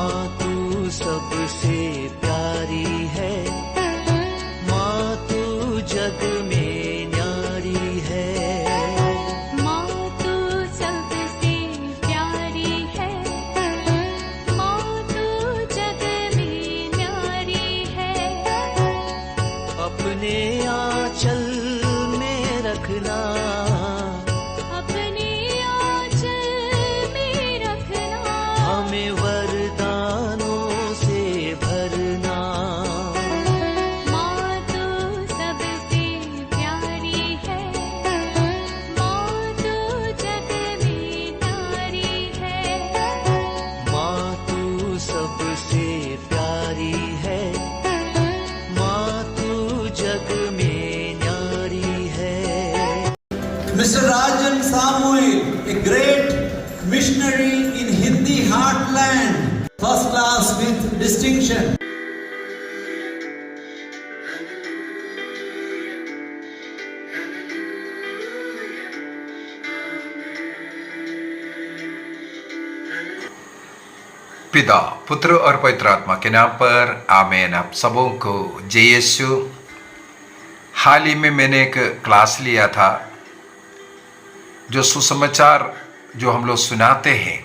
माँ तू सबसे प्यारी है, माँ तू जग में न्यारी है। माँ तू सबसे प्यारी है, माँ तू जग में न्यारी है। अपने आंचल में रखना, अपने आंचल में रखना। हमें वरदानों से भरना। माँ तू सबसे प्यारी है, माँ तू जग में न्यारी है। माँ तू सबसे प्यारी है, माँ तू जग में न्यारी है। Mr. Rajan Samuel, a great missionary in Hindi heartland, first class with distinction. पिता, पुत्र और पवित्र आत्मा के नाम पर आमीन। आप सबों को जय यीशु। हाल ही में मैंने एक क्लास लिया था, जो सुसमाचार जो हम लोग सुनाते हैं,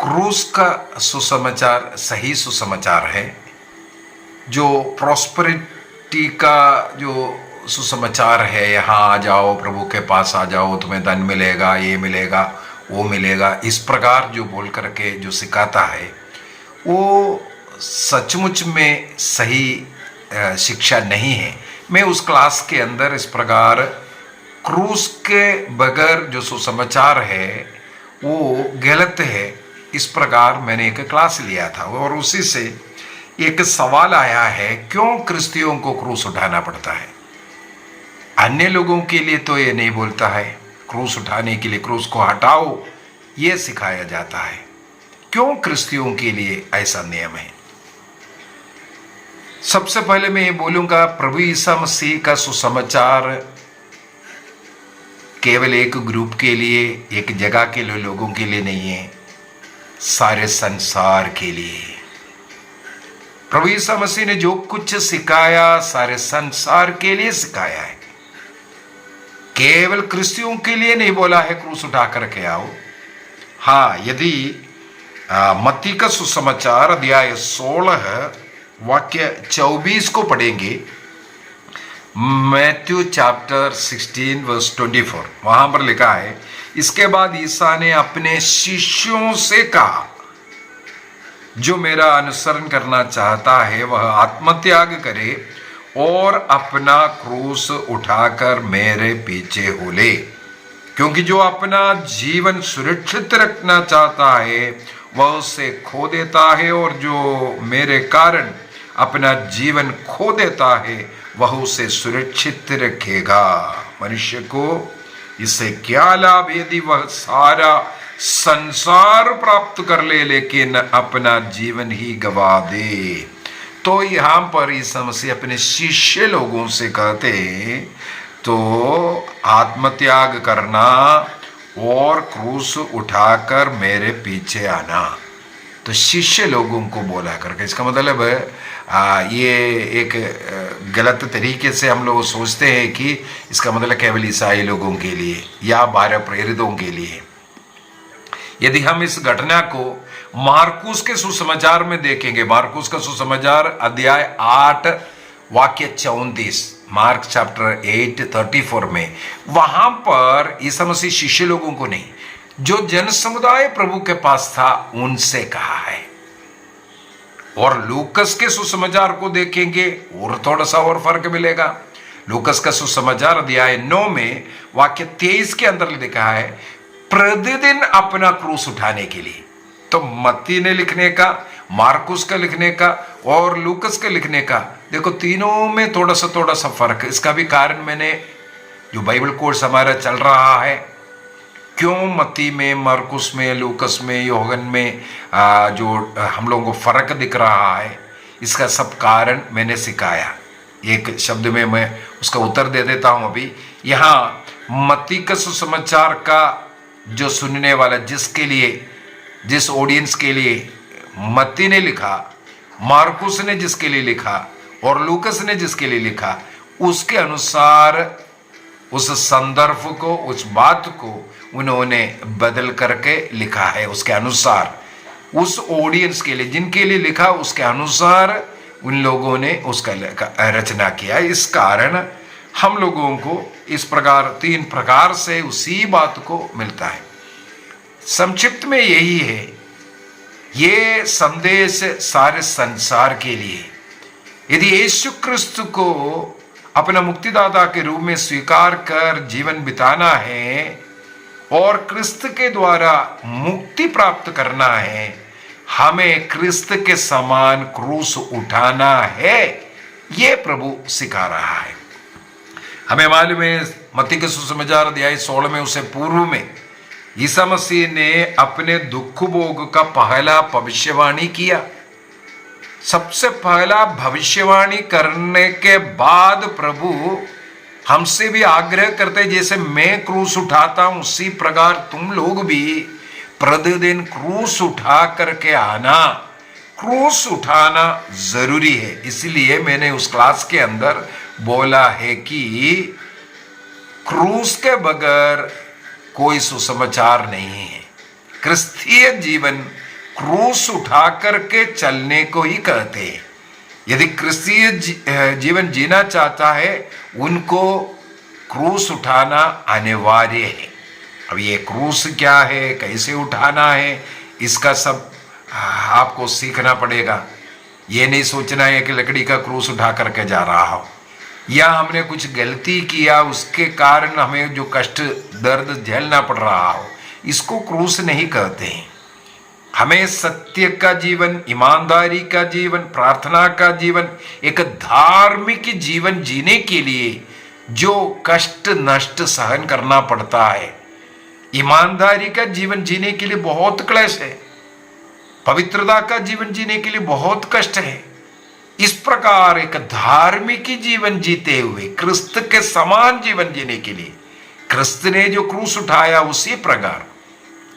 क्रूस का सुसमाचार सही सुसमाचार है। जो प्रॉस्पेरिटी का जो सुसमाचार है, यहाँ आ जाओ, प्रभु के पास आ जाओ, तुम्हें धन मिलेगा, ये मिलेगा, वो मिलेगा, इस प्रकार जो बोल करके जो सिखाता है, वो सचमुच में सही शिक्षा नहीं है। मैं उस क्लास के अंदर इस प्रकार क्रूस के बगैर जो सुसमाचार है वो गलत है, इस प्रकार मैंने एक क्लास लिया था। और उसी से एक सवाल आया है, क्यों क्रिस्तियों को क्रूस उठाना पड़ता है? अन्य लोगों के लिए तो ये नहीं बोलता है, क्रूस उठाने के लिए क्रूस को हटाओ ये सिखाया जाता है। क्यों क्रिस्तियों के लिए ऐसा नियम है? सबसे पहले मैं ये बोलूंगा, प्रभु ईसा मसीह का सुसमाचार केवल एक ग्रुप के लिए, एक जगह के लोगों के लिए नहीं है, सारे संसार के लिए। प्रभु ईसा मसीह ने जो कुछ सिखाया सारे संसार के लिए सिखाया है। केवल क्रिस्तियों के लिए नहीं बोला है क्रूस उठा करके आओ। हाँ, यदि मत्ती का सुसमाचार अध्याय 16 वाक्य 24 को पढ़ेंगे, मैथ्यू चैप्टर 16 वर्स 24, वहां पर लिखा है, इसके बाद ईसा ने अपने शिष्यों से कहा, जो मेरा अनुसरण करना चाहता है वह आत्मत्याग करे और अपना क्रूस उठाकर मेरे पीछे हो ले। क्योंकि जो अपना जीवन सुरक्षित रखना चाहता है वह उसे खो देता है, और जो मेरे कारण अपना जीवन खो देता है वह उसे सुरक्षित रखेगा। मनुष्य को इससे क्या लाभ यदि वह सारा संसार प्राप्त कर ले लेकिन अपना जीवन ही गवा दे? तो यहाँ पर ईसा मसीह अपने शिष्य लोगों से कहते हैं, तो आत्मत्याग करना और क्रूस उठाकर मेरे पीछे आना। तो शिष्य लोगों को बोला करके, इसका मतलब ये एक गलत तरीके से हम लोग सोचते हैं कि इसका मतलब केवल ईसाई लोगों के लिए या 12 प्रेरितों के लिए। यदि हम इस घटना को मार्कुस के सुसमाचार में देखेंगे, मार्कुस का सुसमाचार अध्याय 8 वाक्य 34, मार्क चैप्टर 8:34 में, वहां पर ईसा मसीह शिष्य लोगों को नहीं, जो जन समुदाय प्रभु के पास था उनसे कहा है। और लूकस के सुसमाचार को देखेंगे और थोड़ा सा और फर्क मिलेगा। लूकस का सुसमाचार अध्याय 9 में वाक्य 23 के अंदर लिखा है, प्रतिदिन अपना क्रूस उठाने के लिए। तो मत्ती ने लिखने का, मार्कुस का लिखने का और लूकस का लिखने का, देखो तीनों में थोड़ा सा फर्क। इसका भी कारण मैंने, जो बाइबल कोर्स हमारा चल रहा है, क्यों मत्ती में, मार्कुस में, लूकस में, योहन में जो हम लोगों को फर्क दिख रहा है, इसका सब कारण मैंने सिखाया। एक शब्द में मैं उसका उत्तर दे देता हूं। अभी यहाँ मत्ती का सुसमाचार का जो सुनने वाला, जिसके लिए, जिस ऑडियंस के लिए मत्ती ने लिखा, मार्कुस ने जिसके लिए लिखा और लूकस ने जिसके लिए लिखा, उसके अनुसार उस संदर्भ को, उस बात को उन्होंने बदल करके लिखा है। उसके अनुसार, उस ऑडियंस के लिए जिनके लिए लिखा, उसके अनुसार उन लोगों ने उसका रचना किया। इस कारण हम लोगों को इस प्रकार 3 प्रकार से उसी बात को मिलता है। संक्षिप्त में यही है, ये संदेश सारे संसार के लिए। यदि यीशु क्रिस्त को अपना मुक्तिदाता के रूप में स्वीकार कर जीवन बिताना है और क्रिस्त के द्वारा मुक्ति प्राप्त करना है, हमें क्रिस्त के समान क्रूस उठाना है, ये प्रभु सिखा रहा है। हमें मालूम है मत्ती के सुसमाचार अध्याय 16 में, उससे पूर्व में ईसा मसीह ने अपने दुख भोग का पहला भविष्यवाणी किया। सबसे पहला भविष्यवाणी करने के बाद प्रभु हमसे भी आग्रह करते, जैसे मैं क्रूस उठाता हूं उसी प्रकार तुम लोग भी प्रतिदिन क्रूस उठा करके आना। क्रूस उठाना जरूरी है। इसलिए मैंने उस क्लास के अंदर बोला है कि क्रूस के बगैर कोई सुसमाचार नहीं है। क्रिस्तीय जीवन क्रूस उठा करके चलने को ही कहते हैं। यदि क्रिस्तीय जीवन जीना चाहता है, उनको क्रूस उठाना अनिवार्य है। अब ये क्रूस क्या है, कैसे उठाना है, इसका सब आपको सीखना पड़ेगा। ये नहीं सोचना है कि लकड़ी का क्रूस उठा करके जा रहा हो, या हमने कुछ गलती किया उसके कारण हमें जो कष्ट दर्द झेलना पड़ रहा हो, इसको क्रूस नहीं कहते हैं। हमें सत्य का जीवन, ईमानदारी का जीवन, प्रार्थना का जीवन, एक धार्मिक जीवन जीने के लिए जो कष्ट नष्ट सहन करना पड़ता है, ईमानदारी का जीवन जीने के लिए बहुत क्लेश है, पवित्रता का जीवन जीने के लिए बहुत कष्ट है। इस प्रकार एक धार्मिक जीवन जीते हुए क्रिस्त के समान जीवन जीने के लिए क्रिस्त ने जो क्रूस उठाया, उसी प्रकार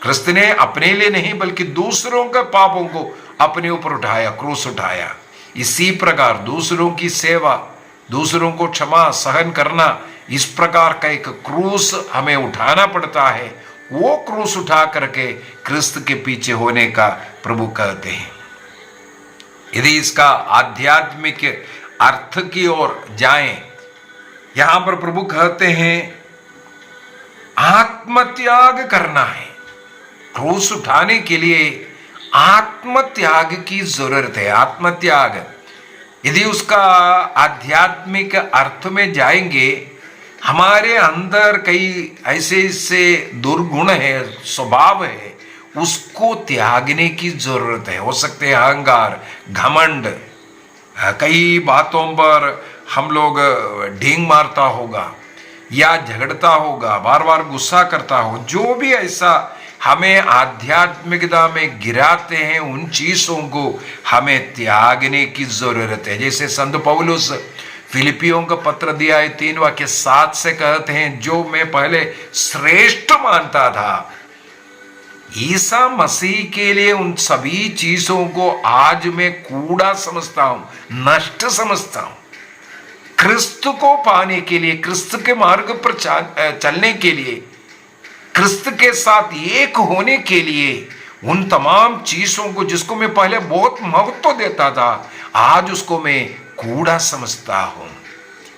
क्रिस्त ने अपने लिए नहीं बल्कि दूसरों के पापों को अपने ऊपर उठाया, क्रूस उठाया। इसी प्रकार दूसरों की सेवा, दूसरों को क्षमा सहन करना, इस प्रकार का एक क्रूस हमें उठाना पड़ता है। वो क्रूस उठा करके क्रिस्त के पीछे होने का प्रभु कहते हैं। यदि इसका आध्यात्मिक अर्थ की ओर जाएं, यहां पर प्रभु कहते हैं आत्मत्याग करना है। क्रूस उठाने के लिए आत्मत्याग की जरूरत है। आत्मत्याग, यदि उसका आध्यात्मिक अर्थ में जाएंगे, हमारे अंदर कई ऐसे दुर्गुण है, स्वभाव है, उसको त्यागने की जरूरत है। हो सकते हैं अहंकार, घमंड, कई बातों पर हम लोग ढींग मारता होगा या झगड़ता होगा, बार बार गुस्सा करता हो, जो भी ऐसा हमें आध्यात्मिकता में गिराते हैं, उन चीजों को हमें त्यागने की जरूरत है। जैसे संत पौलुस फिलिपियों का पत्र दिया है 3:7 से कहते हैं, जो मैं पहले श्रेष्ठ मानता था, ईसा मसीह के लिए उन सभी चीजों को आज मैं कूड़ा समझता हूं, नष्ट समझता हूं। क्रिस्त को पाने के लिए, क्रिस्त के मार्ग पर चलने के लिए, क्रिस्त के साथ एक होने के लिए, उन तमाम चीजों को जिसको मैं पहले बहुत महत्व देता था, आज उसको मैं कूड़ा समझता हूं।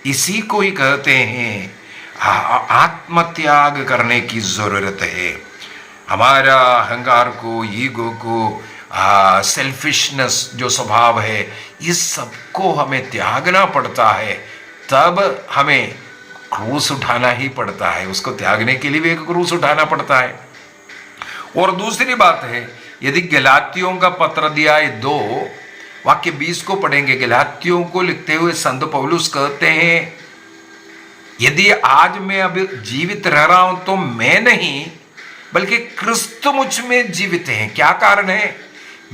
इसी को ही कहते हैं आत्मत्याग करने की जरूरत है। हमारा अहंकार को, ईगो को, सेल्फिशनेस जो स्वभाव है, इस सबको हमें त्यागना पड़ता है। तब हमें क्रूस उठाना ही पड़ता है। उसको त्यागने के लिए भी एक क्रूस उठाना पड़ता है। और दूसरी बात है, यदि गलातियों का पत्र दिया है 2:20 को पढ़ेंगे, गलातियों को लिखते हुए संत पौलुस कहते हैं, यदि आज मैं अभी जीवित रह रहा हूं तो मैं नहीं बल्कि क्रिस्त मुझ में जीवित है। क्या कारण है?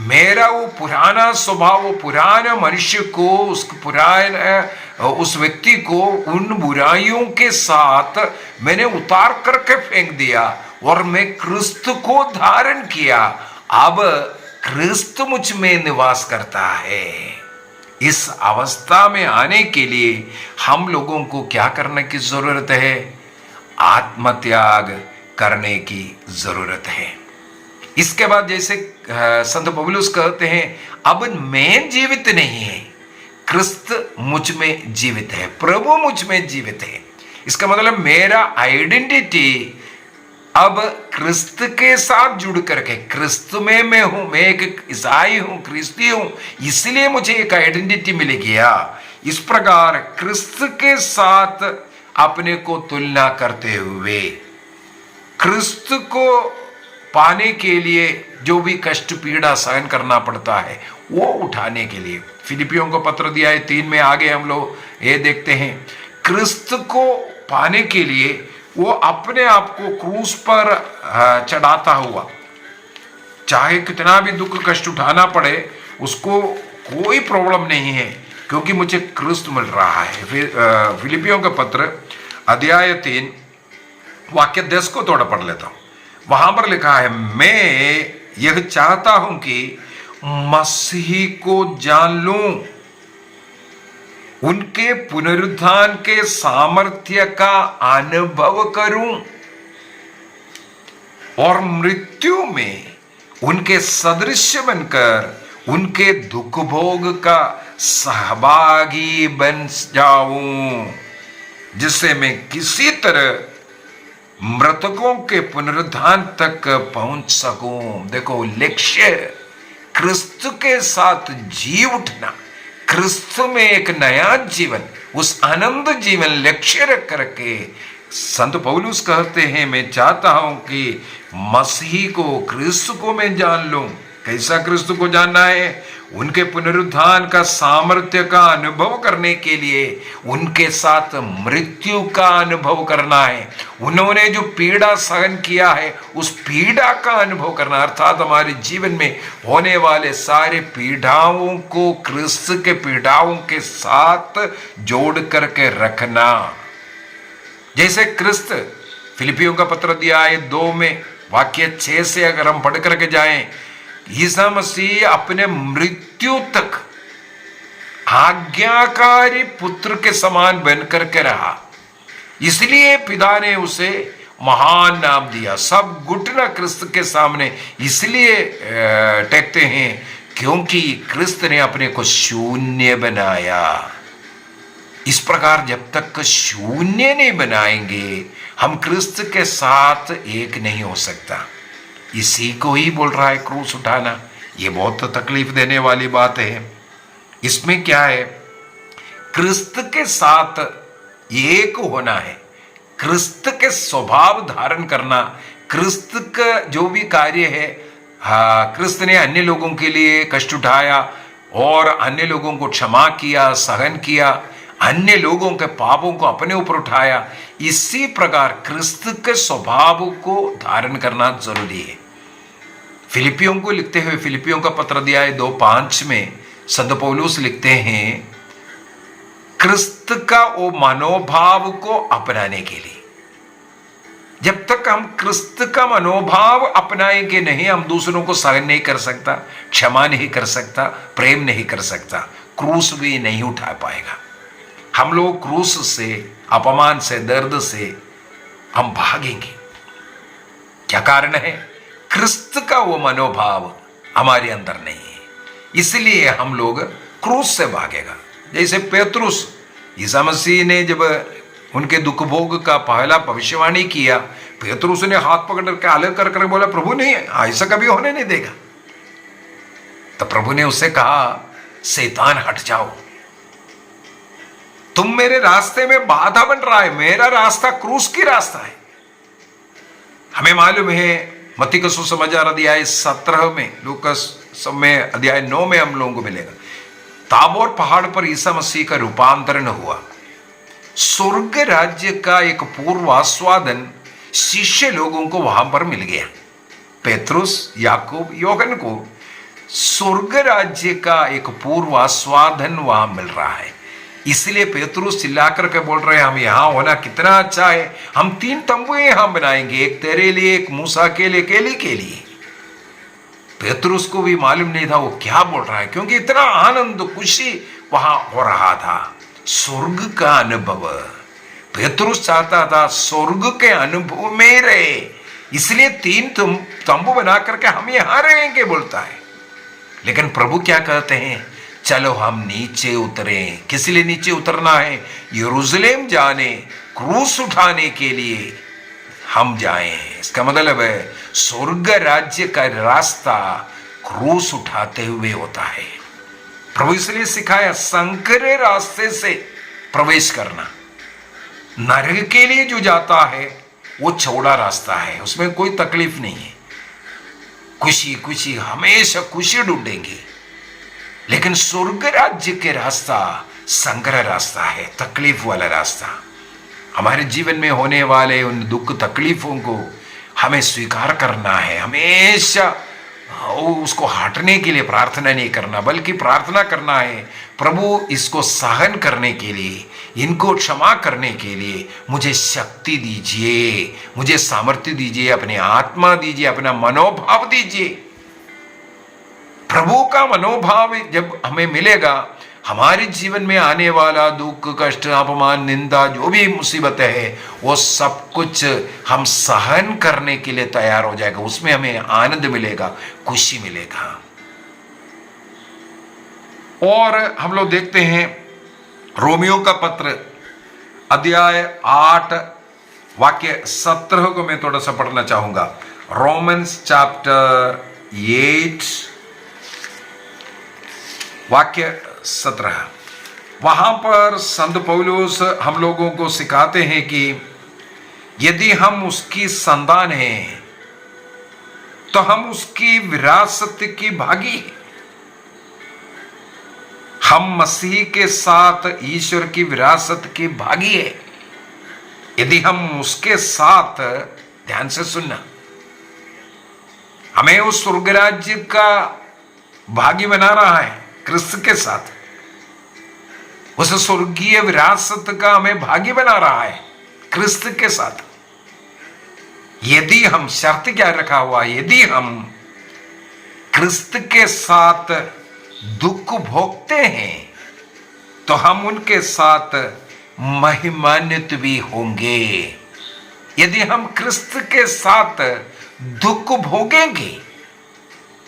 मेरा वो पुराना स्वभाव, वो पुराना मनुष्य को, उस व्यक्ति को उन बुराइयों के साथ मैंने उतार करके फेंक दिया और मैं क्रिस्त को धारण किया। अब क्रिस्त मुझ में निवास करता है। इस अवस्था में आने के लिए हम लोगों को क्या करने की जरूरत है? आत्मत्याग करने की जरूरत है। इसके बाद जैसे संत पौलुस कहते हैं, अब मैं जीवित नहीं है, क्रिस्त मुझ में जीवित है, प्रभु मुझ में जीवित है। इसका मतलब मेरा आइडेंटिटी अब क्रिस्त के साथ जुड़ करके, क्रिस्त में मैं हूं, मैं एक ईसाई हूं, क्रिस्ती हूं, इसलिए मुझे एक आइडेंटिटी मिल गया। इस प्रकार क्रिस्त के साथ अपने को तुलना करते हुए क्रिस्त को पाने के लिए जो भी कष्ट पीड़ा सहन करना पड़ता है वो उठाने के लिए, फिलिपियों को पत्र दिया है 3 में आगे हम लोग ये देखते हैं, क्रिस्त को पाने के लिए वो अपने आप को क्रूस पर चढ़ाता हुआ, चाहे कितना भी दुख कष्ट उठाना पड़े उसको कोई प्रॉब्लम नहीं है, क्योंकि मुझे क्रिस्त मिल रहा है। फिर फिलिपियों का पत्र अध्याय 3 वाक्य 10 को थोड़ा पढ़ लेता हूं। वहां पर लिखा है, मैं यह चाहता हूं कि मसीह को जान लूं, उनके पुनरुत्थान के सामर्थ्य का अनुभव करूं और मृत्यु में उनके सदृश्य बनकर उनके दुख भोग का सहभागी बन जाऊं, जिससे मैं किसी तरह मृतकों के पुनरुत्थान तक पहुंच सकूं। देखो, लक्ष्य क्रिस्त के साथ जी उठना, क्रिस्त में एक नया जीवन, उस आनंद जीवन लक्ष्य रख करके संत पौलुस कहते हैं, मैं चाहता हूं कि मसीह को, क्रिस्त को मैं जान लूं। कैसा क्रिस्त को जानना है? उनके पुनरुत्थान का सामर्थ्य का अनुभव करने के लिए उनके साथ मृत्यु का अनुभव करना है। उन्होंने जो पीड़ा सहन किया है उस पीड़ा का अनुभव करना, अर्थात हमारे जीवन में होने वाले सारे पीड़ाओं को क्रिस्त के पीड़ाओं के साथ जोड़ करके रखना। जैसे क्रिस्त, फिलिपियों का पत्र दिया है 2 में वाक्य 6 से अगर हम पढ़ करके जाएं, ईसा मसीह अपने मृत्यु तक आज्ञाकारी पुत्र के समान बनकर के रहा, इसलिए पिता ने उसे महान नाम दिया। सब घुटना क्रिस्त के सामने इसलिए टेकते हैं क्योंकि क्रिस्त ने अपने को शून्य बनाया। इस प्रकार जब तक शून्य नहीं बनाएंगे हम क्रिस्त के साथ एक नहीं हो सकता। इसी को ही बोल रहा है क्रूस उठाना। ये बहुत तकलीफ देने वाली बात है। इसमें क्या है? क्रिस्त के साथ एक होना है, क्रिस्त के स्वभाव धारण करना, क्रिस्त का जो भी कार्य है, क्रिस्त ने अन्य लोगों के लिए कष्ट उठाया और अन्य लोगों को क्षमा किया, सहन किया, अन्य लोगों के पापों को अपने ऊपर उठाया। इसी प्रकार क्रिस्त के स्वभाव को धारण करना जरूरी है। फिलिपियों को लिखते हुए, फिलिपियों का पत्र दिया है 2:5 में संत पौलुस लिखते हैं, क्रिस्त का वो मनोभाव को अपनाने के लिए। जब तक हम क्रिस्त का मनोभाव अपनाएंगे नहीं, हम दूसरों को सहन नहीं कर सकता, क्षमा नहीं कर सकता, प्रेम नहीं कर सकता, क्रूस भी नहीं उठा पाएगा। हम लोग क्रूस से, अपमान से, दर्द से हम भागेंगे। क्या कारण है? क्रिस्त का वो मनोभाव हमारे अंदर नहीं है, इसलिए हम लोग क्रूस से भागेगा। जैसे पेतरुस, ईसा मसीह ने जब उनके दुख भोग का पहला भविष्यवाणी किया, पेतरुस ने हाथ पकड़ करके अलग कर कर बोला, प्रभु नहीं, ऐसा कभी होने नहीं देगा। तो प्रभु ने उससे कहा, शैतान हट जाओ, तुम मेरे रास्ते में बाधा बन रहा है, मेरा रास्ता क्रूस की रास्ता है। हमें मालूम है मत्ती का सुसमाचार अध्याय 17 में, लूकास समय अध्याय 9 में हम लोगों को मिलेगा, ताबोर पहाड़ पर ईसा मसीह का रूपांतरण हुआ। स्वर्ग राज्य का एक पूर्व आस्वादन शिष्य लोगों को वहां पर मिल गया। पेतरुस, याकूब, योहन को स्वर्ग राज्य का एक पूर्व आस्वादन वहां मिल रहा है। इसलिए पेतरुस चिल्लाकर के बोल रहे हैं, हम यहां होना कितना अच्छा है, हम 3 तंबू यहां बनाएंगे, एक तेरे लिए, एक मूसा के लिए, केली के लिए। पेतरुस को भी मालूम नहीं था वो क्या बोल रहा है, क्योंकि इतना आनंद खुशी वहां हो रहा था, स्वर्ग का अनुभव। पेतरुस चाहता था स्वर्ग के अनुभव में रहे, इसलिए 3 तंबू बना करके हम यहां रहेंगे बोलता है। लेकिन प्रभु क्या कहते हैं, चलो हम नीचे उतरे। किस लिए नीचे उतरना है? यरूशलेम जाने, क्रूस उठाने के लिए हम जाएं। इसका मतलब है स्वर्ग राज्य का रास्ता क्रूस उठाते हुए होता है। प्रभु इसलिए सिखाया संकरे रास्ते से प्रवेश करना। नरक के लिए जो जाता है वो चौड़ा रास्ता है, उसमें कोई तकलीफ नहीं है, खुशी खुशी हमेशा खुशी ढूंढेंगे। लेकिन स्वर्ग राज्य के रास्ता संकर रास्ता है, तकलीफ वाला रास्ता। हमारे जीवन में होने वाले उन दुख तकलीफों को हमें स्वीकार करना है, हमेशा उसको हटने के लिए प्रार्थना नहीं करना, बल्कि प्रार्थना करना है प्रभु इसको सहन करने के लिए, इनको क्षमा करने के लिए मुझे शक्ति दीजिए, मुझे सामर्थ्य दीजिए, अपने आत्मा दीजिए, अपना मनोभाव दीजिए। प्रभु का मनोभाव जब हमें मिलेगा, हमारे जीवन में आने वाला दुख कष्ट अपमान निंदा जो भी मुसीबतें है वो सब कुछ हम सहन करने के लिए तैयार हो जाएगा, उसमें हमें आनंद मिलेगा, खुशी मिलेगा। और हम लोग देखते हैं रोमियो का पत्र अध्याय 8 वाक्य 17 को मैं थोड़ा सा पढ़ना चाहूंगा। रोमन्स चैप्टर 8 वाक्य 17। वहां पर संत पौलुस हम लोगों को सिखाते हैं कि यदि हम उसकी संतान हैं तो हम उसकी विरासत की भागी हैं। हम मसीह के साथ ईश्वर की विरासत की भागी है। यदि हम उसके साथ, ध्यान से सुनना, हमें उस स्वर्ग राज्य का भागी बना रहा है क्रिस्त के साथ, उस स्वर्गीय विरासत का हमें भागी बना रहा है क्रिस्त के साथ। यदि हम, शर्त क्या रखा हुआ, यदि हम क्रिस्त के साथ दुख भोगते हैं तो हम उनके साथ महिमान्वित भी होंगे। यदि हम क्रिस्त के साथ दुख भोगेंगे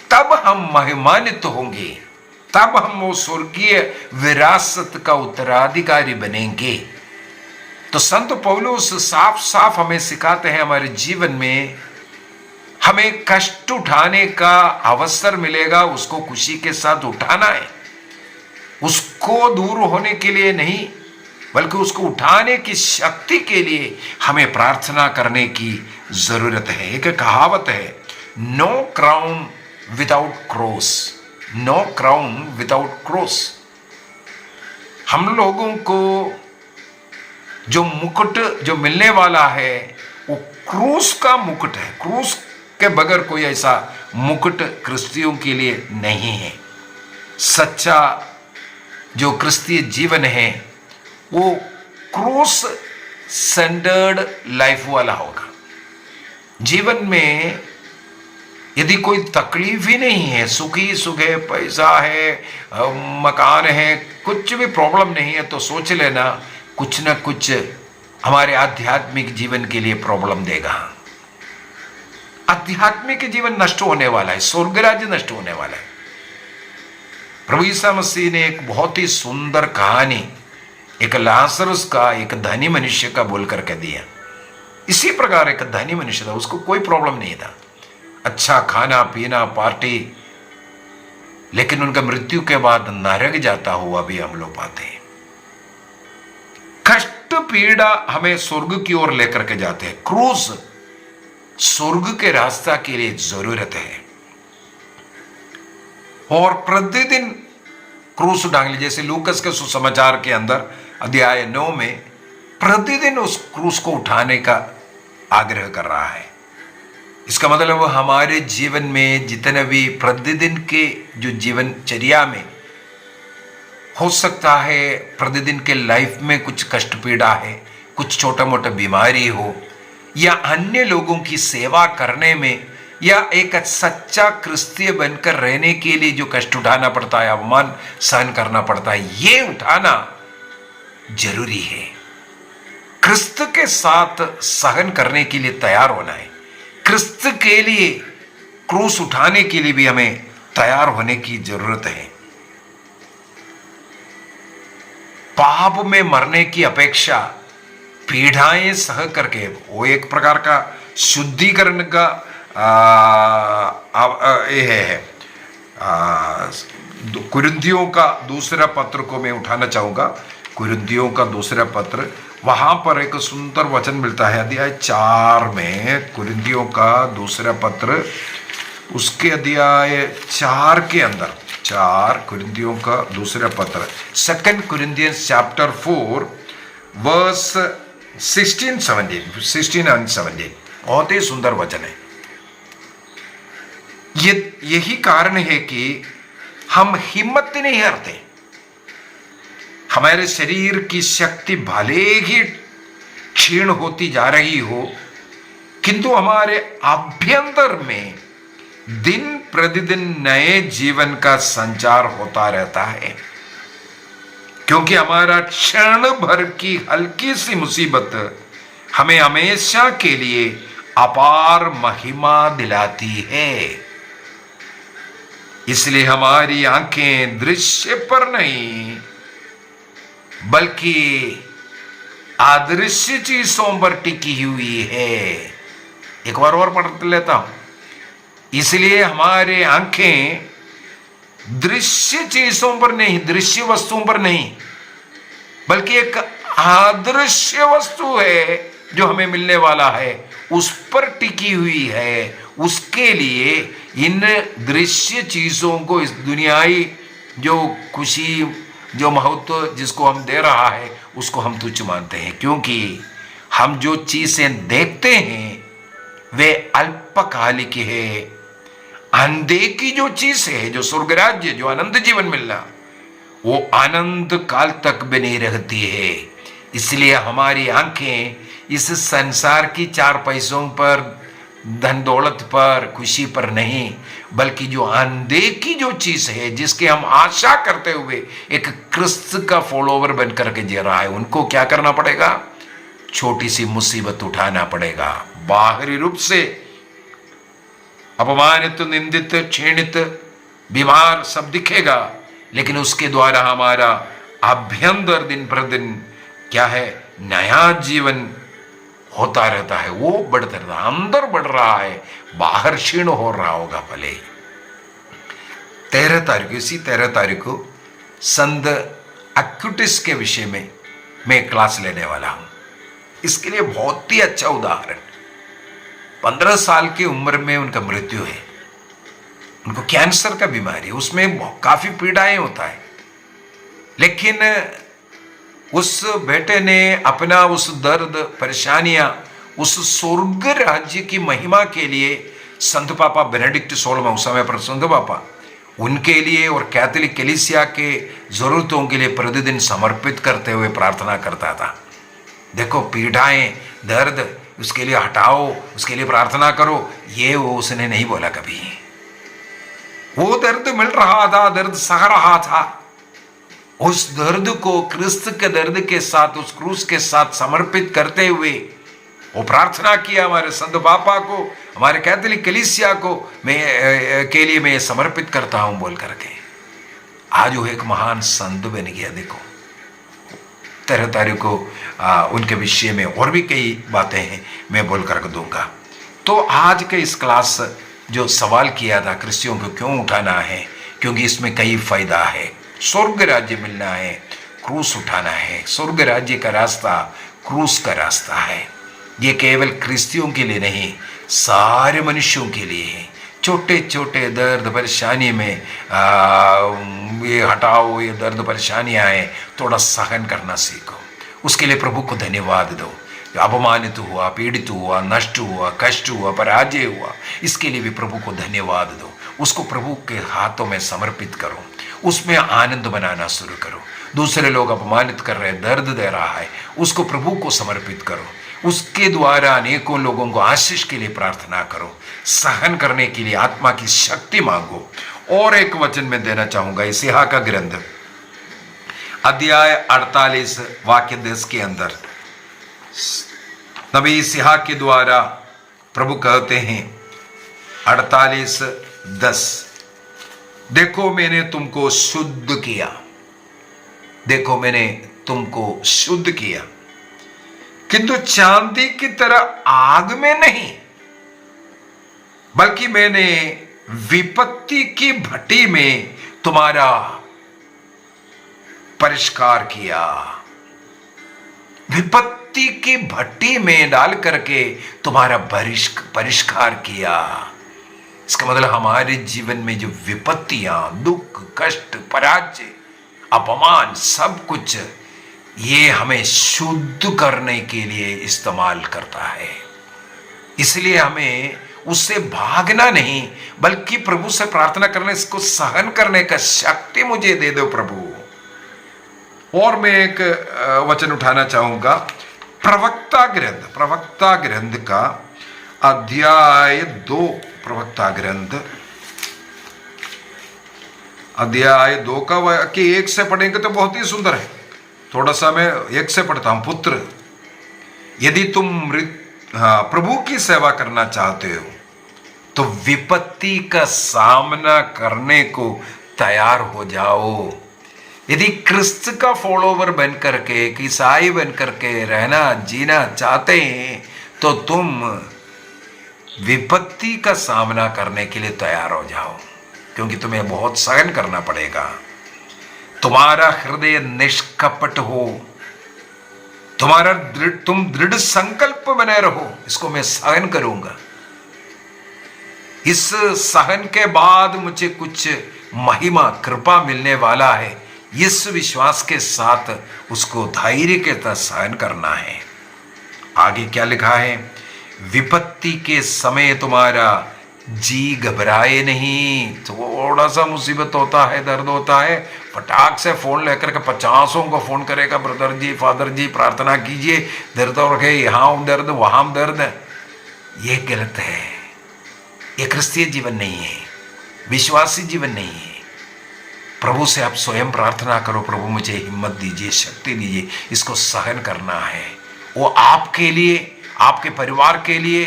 तब हम महिमान्वित होंगे, तब हम वो स्वर्गीय विरासत का उत्तराधिकारी बनेंगे। तो संत पौलुस साफ साफ हमें सिखाते हैं, हमारे जीवन में हमें कष्ट उठाने का अवसर मिलेगा, उसको खुशी के साथ उठाना है, उसको दूर होने के लिए नहीं बल्कि उसको उठाने की शक्ति के लिए हमें प्रार्थना करने की जरूरत है। एक कहावत है, no crown without cross, no crown without cross. हम लोगों को जो मुकुट जो मिलने वाला है वो क्रूस का मुकुट है। क्रूस के बगैर कोई ऐसा मुकुट क्रिस्तियों के लिए नहीं है। सच्चा जो क्रिस्तीय जीवन है वो क्रूस सेंटर्ड लाइफ वाला होगा। जीवन में यदि कोई तकलीफ ही नहीं है, सुखी सुख है, पैसा है, मकान है, कुछ भी प्रॉब्लम नहीं है, तो सोच लेना कुछ ना कुछ हमारे आध्यात्मिक जीवन के लिए प्रॉब्लम देगा। आध्यात्मिक जीवन नष्ट होने वाला है, स्वर्ग राज्य नष्ट होने वाला है। प्रभु यीशु मसीह ने एक बहुत ही सुंदर कहानी एक लाजरस का, एक धनी मनुष्य का बोल करके दिया। इसी प्रकार एक धनी मनुष्य था, उसको कोई प्रॉब्लम नहीं था, अच्छा खाना पीना पार्टी, लेकिन उनका मृत्यु के बाद नरक जाता हुआ भी हम लोग पाते हैं। कष्ट पीड़ा हमें स्वर्ग की ओर लेकर के जाते हैं। क्रूस स्वर्ग के रास्ता के लिए जरूरत है। और प्रतिदिन क्रूस उठा ली, जैसे लूकस के सुसमाचार के अंदर अध्याय 9 में प्रतिदिन उस क्रूस को उठाने का आग्रह कर रहा है। इसका मतलब हमारे जीवन में जितने भी प्रतिदिन के जो जीवनचर्या में हो सकता है, प्रतिदिन के लाइफ में कुछ कष्ट पीड़ा है, कुछ छोटा मोटा बीमारी हो, या अन्य लोगों की सेवा करने में या एक सच्चा क्रिस्तीय बनकर रहने के लिए जो कष्ट उठाना पड़ता है, अवमान सहन करना पड़ता है, ये उठाना जरूरी है। क्रिस्त के साथ सहन करने के लिए तैयार होना है। क्रिस्त के लिए क्रूस उठाने के लिए भी हमें तैयार होने की जरूरत है। पाप में मरने की अपेक्षा पीड़ाएं सह करके, वो एक प्रकार का शुद्धिकरण का ये है। कुरिन्थियों का दूसरा पत्र को मैं उठाना चाहूंगा। कुरिन्थियों का दूसरा पत्र, वहां पर एक सुंदर वचन मिलता है अध्याय 4 में। कुरिन्थियों का दूसरा पत्र, उसके अध्याय 4 के अंदर, 4 कुरिन्थियों का दूसरा पत्र, 2 Corinthians chapter 4 verse 16 and 17, बहुत ही सुंदर वचन है। यही कारण है कि हम हिम्मत नहीं हारते। हमारे शरीर की शक्ति भले ही क्षीण होती जा रही हो, किंतु हमारे आभ्यंतर में दिन प्रतिदिन नए जीवन का संचार होता रहता है, क्योंकि हमारा क्षण भर की हल्की सी मुसीबत हमें हमेशा के लिए अपार महिमा दिलाती है। इसलिए हमारी आंखें दृश्य पर नहीं बल्कि अदृश्य चीजों पर टिकी हुई है। एक बार और पढ़ लेता हूं। इसलिए हमारे आंखें दृश्य चीजों पर नहीं, दृश्य वस्तुओं पर नहीं, बल्कि एक अदृश्य वस्तु है जो हमें मिलने वाला है, उस पर टिकी हुई है। उसके लिए इन दृश्य चीजों को, इस दुनियाई जो खुशी, जो महत्व जिसको हम दे रहा है, उसको हम तुच्छ मानते हैं, क्योंकि हम जो चीजें देखते हैं वे अल्पकालिक है। अनदेखी जो चीज है, जो स्वर्ग राज्य, जो अनंत जीवन मिलना, वो अनंत काल तक बनी रहती है। इसलिए हमारी आंखें इस संसार की 4 पैसों पर, धन दौलत पर, खुशी पर नहीं, बल्कि जो अनदेखी जो चीज है, जिसके हम आशा करते हुए एक क्रिस्त का फॉलोवर बनकर के जी रहा है, उनको क्या करना पड़ेगा? छोटी सी मुसीबत उठाना पड़ेगा। बाहरी रूप से अपमानित, निंदित, क्षीणित, बीमार सब दिखेगा, लेकिन उसके द्वारा हमारा अभ्यंतर दिन प्रतिदिन क्या है? नया जीवन होता रहता है। वो बढ़ता रहता है, अंदर बढ़ रहा है, बाहर क्षीण हो रहा होगा भले। 13 तारीख, इसी 13 तारीख को संत अक्यूटिस के विषय में मैं क्लास लेने वाला हूं। इसके लिए बहुत ही अच्छा उदाहरण, 15 साल की उम्र में उनका मृत्यु है। उनको कैंसर का बीमारी, उसमें काफी पीड़ाएं होता है, लेकिन उस बेटे ने अपना उस दर्द, परेशानियां, उस स्वर्ग राज्य की महिमा के लिए संत पापा बेनेडिक्ट 16वां, उस समय पर संत पापा, उनके लिए और कैथोलिक कलीसिया के जरूरतों के लिए प्रतिदिन समर्पित करते हुए प्रार्थना करता था। देखो, पीड़ाएं, दर्द, उसके लिए हटाओ, उसके लिए प्रार्थना करो, ये वो उसने नहीं बोला कभी। वो दर्द मिल रहा था, दर्द सह रहा था, उस दर्द को क्रिस्त के दर्द के साथ, उस क्रूस के साथ समर्पित करते हुए वो प्रार्थना किया, हमारे संत पापा को, हमारे कैथोलिक कलीसिया को मैं के लिए मैं समर्पित करता हूं बोल करके। आज वो एक महान संत बन गया। देखो, 13 तारीख को उनके विषय में और भी कई बातें हैं, मैं बोल कर दूंगा। तो आज के इस क्लास जो सवाल किया था, क्रिस्तियों को क्यों उठाना है, क्योंकि इसमें कई फायदा है। स्वर्ग राज्य मिलना है, क्रूस उठाना है। स्वर्ग राज्य का रास्ता क्रूस का रास्ता है। ये केवल क्रिस्तियों के लिए नहीं, सारे मनुष्यों के लिए है। छोटे छोटे दर्द परेशानी में ये हटाओ, ये दर्द परेशानियां हैं, थोड़ा सहन करना सीखो। उसके लिए प्रभु को धन्यवाद दो। अपमानित हुआ, पीड़ित हुआ, नष्ट हुआ, कष्ट हुआ, पराजय हुआ, इसके लिए भी प्रभु को धन्यवाद दो। उसको प्रभु के हाथों में समर्पित करो, उसमें आनंद बनाना शुरू करो। दूसरे लोग अपमानित कर रहे, दर्द दे रहा है, उसको प्रभु को समर्पित करो। उसके द्वारा अनेकों लोगों को आशीष के लिए प्रार्थना करो। सहन करने के लिए आत्मा की शक्ति मांगो। और एक वचन में देना चाहूंगा, यशायाह का ग्रंथ अध्याय 48 वाक्य 10 के अंदर नबी यशायाह के द्वारा प्रभु कहते हैं 48:10, देखो मैंने तुमको शुद्ध किया, देखो मैंने तुमको शुद्ध किया, किंतु चांदी की तरह आग में नहीं, बल्कि मैंने विपत्ति की भट्टी में तुम्हारा परिष्कार किया। विपत्ति की भट्टी में डाल करके तुम्हारा परिष्कार किया। इसका मतलब हमारे जीवन में जो विपत्तियां, दुख, कष्ट, पराजय, अपमान, सब कुछ ये हमें शुद्ध करने के लिए इस्तेमाल करता है। इसलिए हमें उससे भागना नहीं, बल्कि प्रभु से प्रार्थना करने, इसको सहन करने का शक्ति मुझे दे दो प्रभु। और मैं एक वचन उठाना चाहूंगा, प्रवक्ता ग्रंथ का अध्याय 2, प्रवक्ता ग्रंथ अध्याय 2 का वाक्य 1 से पढ़ेंगे तो बहुत ही सुंदर है। थोड़ा सा मैं 1 से पढ़ता हूं। पुत्र, यदि तुम प्रभु की सेवा करना चाहते हो तो विपत्ति का सामना करने को तैयार हो जाओ। यदि क्रिस्त का फॉलोवर बन करके, ईसाई बन करके रहना, जीना चाहते हैं तो तुम विपत्ति का सामना करने के लिए तैयार हो जाओ, क्योंकि तुम्हें बहुत सहन करना पड़ेगा। तुम्हारा हृदय निष्कपट हो, तुम दृढ़ संकल्प बने रहो, इसको मैं सहन करूंगा। इस सहन के बाद मुझे कुछ महिमा, कृपा मिलने वाला है। इस विश्वास के साथ उसको धैर्य के साथ सहन करना है। आगे क्या लिखा है, विपत्ति के समय तुम्हारा जी घबराए नहीं। थोड़ा सा मुसीबत होता है, दर्द होता है, फटाक से फोन लेकर के 50 को फोन करेगा, ब्रदर जी, फादर जी, प्रार्थना कीजिए, दर्द हो रखे, यहाँ दर्द, वहां दर्द। ये गलत है। ये क्रिस्तीय जीवन नहीं है, विश्वासी जीवन नहीं है। प्रभु से आप स्वयं प्रार्थना करो, प्रभु मुझे हिम्मत दीजिए, शक्ति दीजिए, इसको सहन करना है। वो आपके लिए, आपके परिवार के लिए,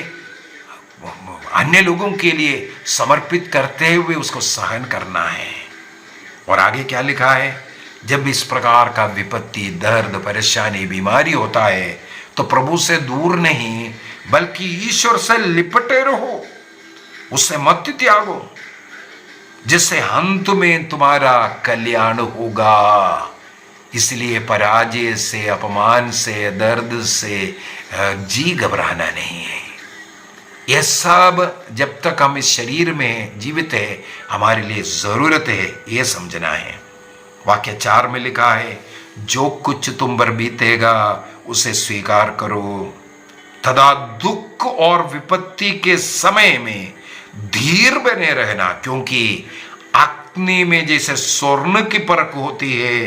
अन्य लोगों के लिए समर्पित करते हुए उसको सहन करना है। और आगे क्या लिखा है, जब इस प्रकार का विपत्ति, दर्द, परेशानी, बीमारी होता है तो प्रभु से दूर नहीं, बल्कि ईश्वर से लिपटे रहो, उससे मत त्यागो, जिससे अंत में तुम्हारा कल्याण होगा। इसलिए पराजय से, अपमान से, दर्द से जी घबराना नहीं है। यह सब जब तक हम इस शरीर में जीवित है, हमारे लिए जरूरत है, यह समझना है। वाक्य 4 में लिखा है, जो कुछ तुम पर बीतेगा उसे स्वीकार करो, तथा दुख और विपत्ति के समय में धीर बने रहना, क्योंकि अग्नि में जैसे स्वर्ण की परख होती है,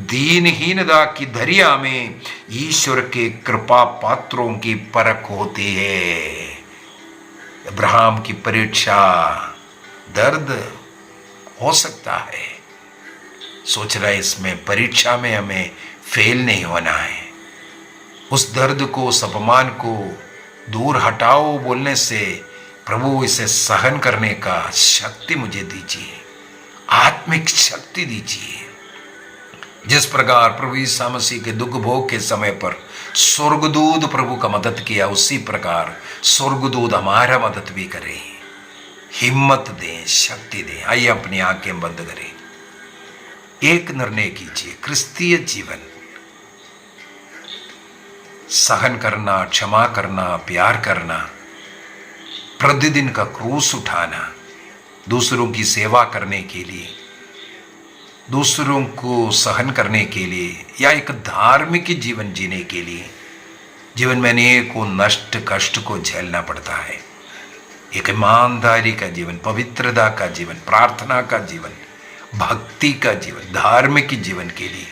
दीनहीनता की दरिया में ईश्वर के कृपा पात्रों की परख होती है। अब्राहम की परीक्षा, दर्द हो सकता है, सोच रहा है इसमें परीक्षा में हमें फेल नहीं होना है। उस दर्द को, उस अपमान को दूर हटाओ बोलने से प्रभु इसे सहन करने का शक्ति मुझे दीजिए, आत्मिक शक्ति दीजिए। जिस प्रकार प्रभु यीशु मसीह के दुख भोग के समय पर स्वर्गदूत प्रभु का मदद किया, उसी प्रकार स्वर्गदूत हमारा मदद भी करे, हिम्मत दे, शक्ति दे। आइए अपनी आंखें बंद करें, एक निर्णय कीजिए, क्रिस्तीय जीवन सहन करना, क्षमा करना, प्यार करना, प्रतिदिन का क्रूस उठाना, दूसरों की सेवा करने के लिए, दूसरों को सहन करने के लिए, या एक धार्मिक जीवन जीने के लिए जीवन में अनेकों नष्ट कष्ट को झेलना पड़ता है। एक ईमानदारी का जीवन, पवित्रता का जीवन, प्रार्थना का जीवन, भक्ति का जीवन, धार्मिक जीवन के लिए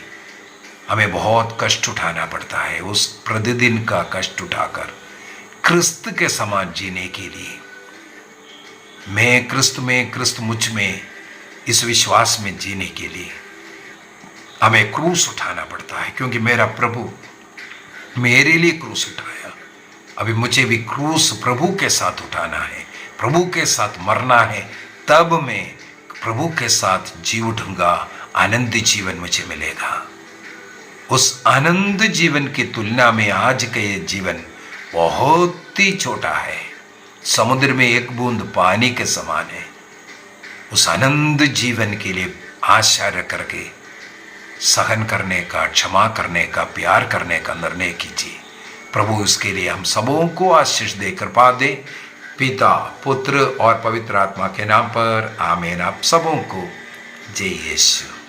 हमें बहुत कष्ट उठाना पड़ता है। उस प्रतिदिन का कष्ट उठाकर क्रिस्त के समान जीने के लिए मैं क्रिस्त मुझ में, इस विश्वास में जीने के लिए हमें क्रूस उठाना पड़ता है, क्योंकि मेरा प्रभु मेरे लिए क्रूस उठाया। अभी मुझे भी क्रूस प्रभु के साथ उठाना है, प्रभु के साथ मरना है, तब मैं प्रभु के साथ जी उठूंगा, आनंद जीवन मुझे मिलेगा। उस आनंद जीवन की तुलना में आज का ये जीवन बहुत ही छोटा है, समुद्र में एक बूंद पानी के समान है। उस आनंद जीवन के लिए आशा रख करके सहन करने का, क्षमा करने का, प्यार करने का निर्णय कीजिए। प्रभु इसके लिए हम सबों को आशीष दे, कृपा दे, पिता, पुत्र और पवित्र आत्मा के नाम पर आमीन। आप सबों को जय यीशु।